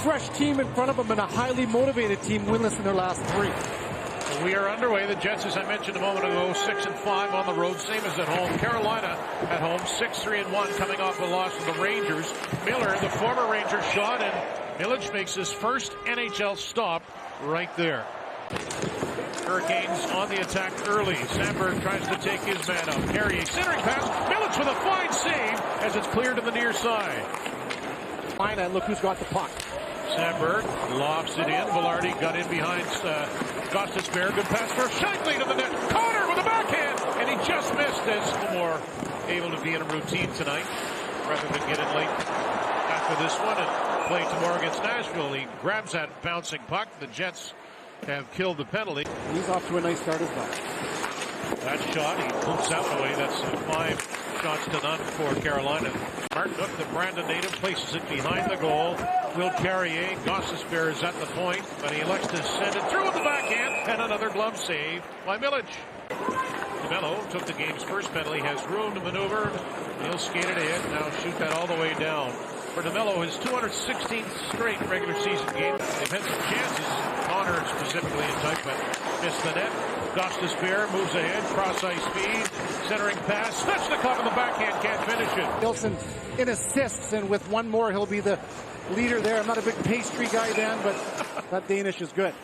fresh team in front of them and a highly motivated team winless in their last 3. We are underway. The Jets, as I mentioned a moment ago, 6-5 on the road, same as at home. Carolina at home, 6-3-1, coming off a loss to the Rangers. Miller, the former Ranger, shot, and Milledge makes his first NHL stop right there. Hurricanes on the attack early. Sandberg tries to take his man out. Carrier, centering pass. Milledge with a fine save as it's cleared to the near side. Fine, and look who's got the puck. Sandberg lobs it in. Velarde got in behind Gostisbehere. Good pass for Scheifele to the net. Connor with a backhand, and he just missed as more able to be in a routine tonight rather than get in late after this one and play tomorrow against Nashville. He grabs that bouncing puck. The Jets have killed the penalty. He's off to a nice start as well. That shot, he boots out the way. That's 5 shots to none for Carolina. Martinook, the Brandon native, places it behind the goal. Will Carrier, Gostisbehere is at the point, but he elects to send it through with the backhand, and another glove save by Milledge. DeMello took the game's first penalty, has room to maneuver. He'll skate it in, now shoot that all the way down. For DeMello, his 216th straight regular season game. They've had some chances, Connor specifically in tight, but missed the net. Gostisbehere moves ahead, cross-ice speed, centering pass, Svechnikov in the backhand, can't finish it. Nilsson in assists, and with one more, he'll be the leader there. I'm not a big pastry guy, Dan, but that Danish is good.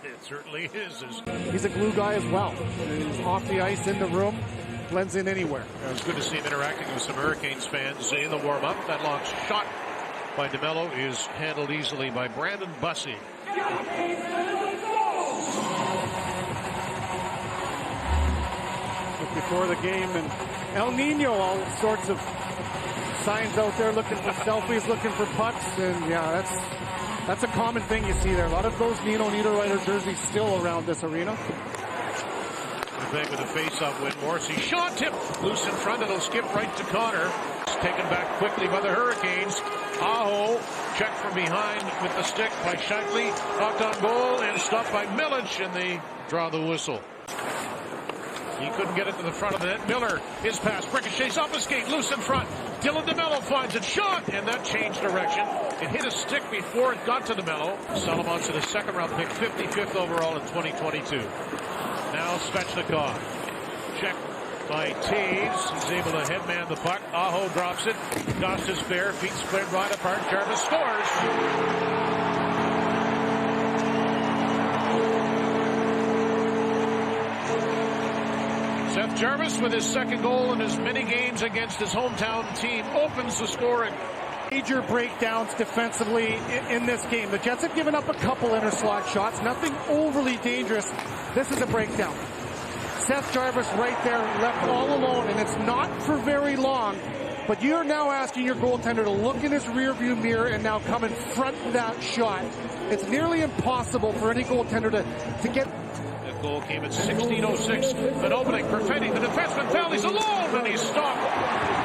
It certainly is. He's a glue guy as well. He's off the ice, in the room, blends in anywhere. It was good to see him interacting with some Hurricanes fans in the warm-up. That long shot by DeMello is handled easily by Brandon Bussey. Before the game, and El Nino, all sorts of signs out there looking for selfies, looking for pucks, and yeah, that's a common thing you see there. A lot of those Nino Niederreiter jerseys still around this arena. Winnipeg with a face-off win. Morrissey shot tip loose in front. It'll skip right to Connor. It's taken back quickly by the Hurricanes. Aho checked from behind with the stick by Scheifele. Knocked on goal and stopped by Milledge, and they draw the whistle. He couldn't get it to the front of the net. Miller, his pass, ricochets off his skate, loose in front. Dylan DeMello finds it, shot, and that changed direction. It hit a stick before it got to DeMello. Solomon's in his second-round pick, 55th overall in 2022. Now Svechnikov, checked by Taves. He's able to headman the puck. Aho drops it. Gostisbehere, feet spread right apart. Jarvis scores. Seth Jarvis, with his second goal in as many games against his hometown team, opens the scoring. Major breakdowns defensively in this game. The Jets have given up a couple inner slot shots, nothing overly dangerous. This is a breakdown. Seth Jarvis right there, left all alone, and it's not for very long. But you're now asking your goaltender to look in his rearview mirror and now come in front of that shot. It's nearly impossible for any goaltender to get. That goal came at 16:06. An opening, Perfetti, the defenseman fell, he's alone, and he's stopped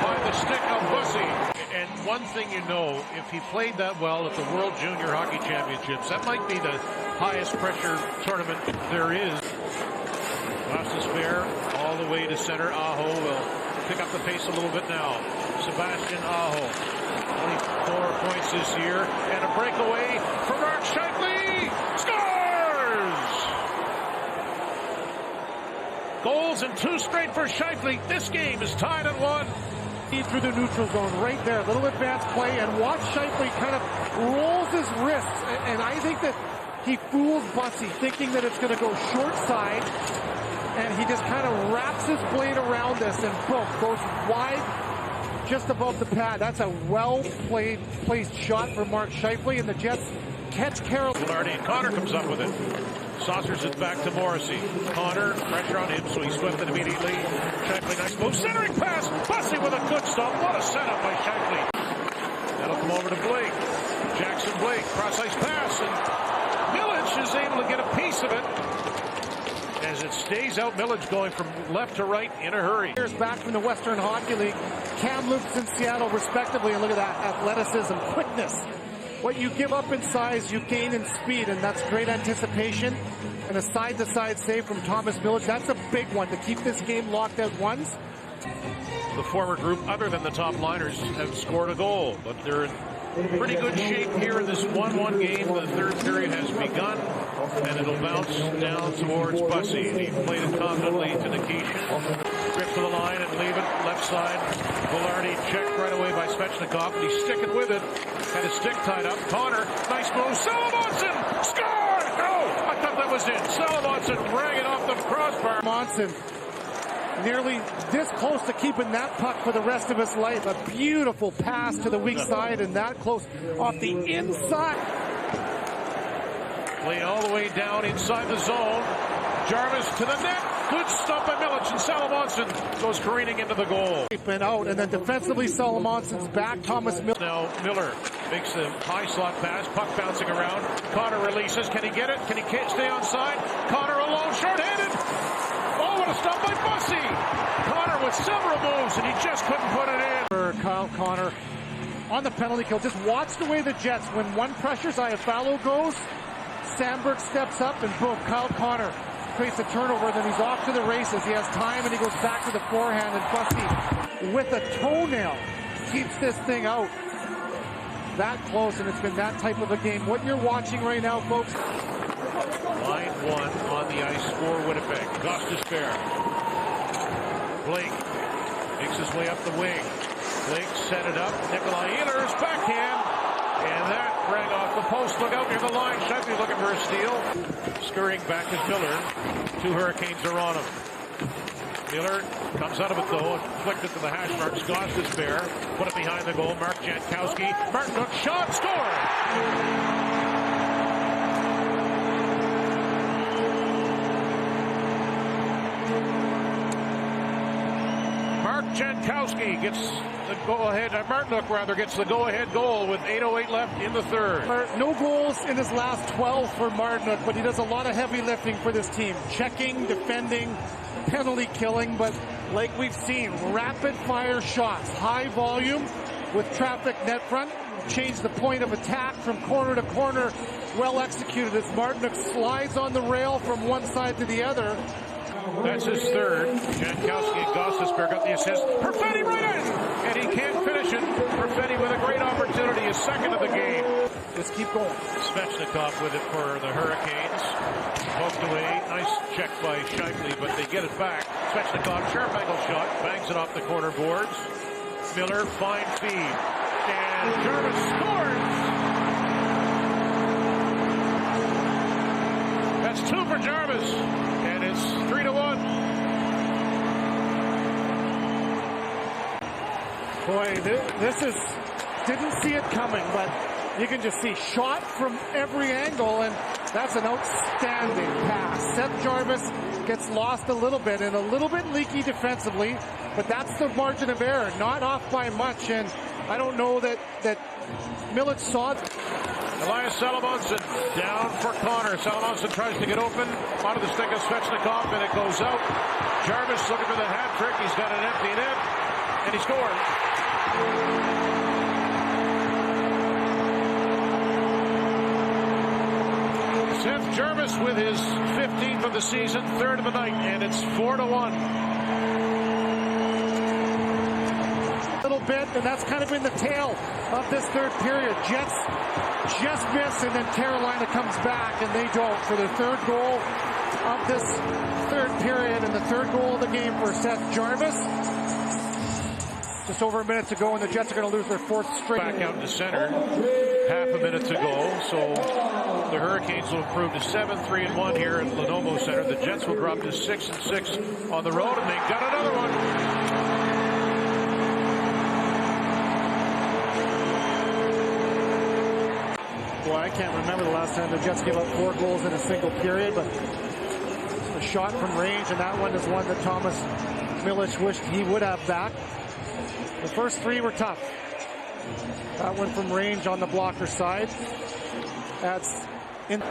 by the stick of Bussey. And one thing you know, if he played that well at the World Junior Hockey Championships, that might be the highest pressure tournament there is. Gostisbehere all the way to center. Aho will pick up the pace a little bit now. Sebastian Aho, 24 points this year, and a breakaway for Mark Scheifele. Scores! Goals and 2 straight for Scheifele. This game is tied at 1. Through the neutral zone right there, little advanced play, and watch Scheifele kind of rolls his wrists, and I think that he fools Bussey thinking that it's going to go short side, and he just kind of wraps his blade around this and boom, goes wide just above the pad. That's a well-placed shot for Mark Scheifele, and the Jets catch Carroll. Velarde, and Connor comes up with it. Saucers it back to Morrissey. Connor, pressure on him, so he swept it immediately. Scheifele, nice move, centering pass. Bussey with a good stop. What a setup by Scheifele. That'll come over to Blake. Jackson Blake, cross-ice pass, and Milledge is able to get a piece of it. As it stays out, Milledge going from left to right in a hurry. Here's back from the Western Hockey League. Kamloops and Seattle, respectively, and look at that athleticism, quickness. What you give up in size, you gain in speed, and that's great anticipation. And a side-to-side save from Thomas Milledge. That's a big one to keep this game locked at ones. The former group, other than the top liners, have scored a goal, but they're in pretty good shape here in this 1-1 game. The third period has begun, and it'll bounce down towards Bussy. He played it confidently to Nikishin. Grip to the line and leave it left side. Velarde checked right away by Svechnikov, and he's sticking with it. Had his stick tied up. Connor, nice move. Salomonson scored! No! I thought that was in. Salomonson rang it off the crossbar. Monson nearly this close to keeping that puck for the rest of his life. A beautiful pass to the weak side, and that close off the inside. Played all the way down inside the zone. Jarvis to the net. Good stop by Milic, and Salomonson goes careening into the goal. And out, and then defensively Salomonson's back. Thomas Miller. Now Miller makes the high slot pass. Puck bouncing around. Connor releases. Can he get it? Can he stay on side? Connor alone, short-handed. Oh, what a stop by Bussy. Connor with several moves, and he just couldn't put it in. For Kyle Connor on the penalty kill. Just watch the way the Jets, when one pressures, Iafallo goes, Sandberg steps up, and boom, Kyle Connor creates a turnover, then he's off to the races. He has time, and he goes back to the forehand, and Bussy, with a toenail, keeps this thing out. That close, and it's been that type of a game. What you're watching right now, folks. Line one on the ice for Winnipeg. Gostisbehere. Blake makes his way up the wing. Blake set it up. Nikolai Ehlers backhand. And that rang off the post. Look out near the line. Scheifele looking for a steal. Scurrying back is Miller. Two Hurricanes are on him. Miller comes out of it though. Flicked it to the hash marks. Gostisbehere. Put it behind the goal. Mark Jankowski. Martinook shot. Score! Mark Jankowski gets the go-ahead, Martinook rather, gets the go-ahead goal with 8:08 left in the third. No goals in his last 12 for Martinook, but he does a lot of heavy lifting for this team. Checking, defending, penalty killing, but like we've seen, rapid-fire shots, high volume with traffic net front. Change the point of attack from corner to corner. Well executed as Martinook slides on the rail from one side to the other. That's his third. Jankowski and Gostisbehere got the assist. Perfetti right in! And he can't finish it. Perfetti with a great opportunity, his second of the game. Just keep going. Svechnikov with it for the Hurricanes. Poked away. Nice check by Scheifele, but they get it back. Svechnikov, sharp angle shot. Bangs it off the corner boards. Miller, fine feed. And Jarvis scores! That's two for Jarvis. And it's 3-1. Boy, this is, didn't see it coming, but you can just see shot from every angle, and that's an outstanding pass. Seth Jarvis gets lost a little bit and a little bit leaky defensively, but that's the margin of error, not off by much, and I don't know that Milic saw it. Elias Salomonson down for Connor. Salomonson tries to get open onto the stick of Svechnikov, and it goes out. Jarvis looking for the hat trick. He's got an empty net, and he scores. Seth Jarvis with his 15th of the season, third of the night, and it's 4-1. Little bit, and that's kind of been the tail of this third period. Jets just miss, and then Carolina comes back, and they don't for their third goal of this third period, and the third goal of the game for Seth Jarvis. Just over a minute to go, and the Jets are going to lose their fourth straight. Back out to center, half a minute to go, so the Hurricanes will improve to 7-3-1 here at Lenovo Center. The Jets will drop to 6-6 on the road, and they got another one. Boy, I can't remember the last time the Jets gave up 4 goals in a single period, but a shot from range, and that one is one that Thomas Milic wished he would have back. The first 3 were tough. That one from range on the blocker side. That's in. The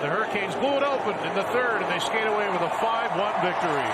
Hurricanes blew it open in the third, and they skate away with a 5-1 victory.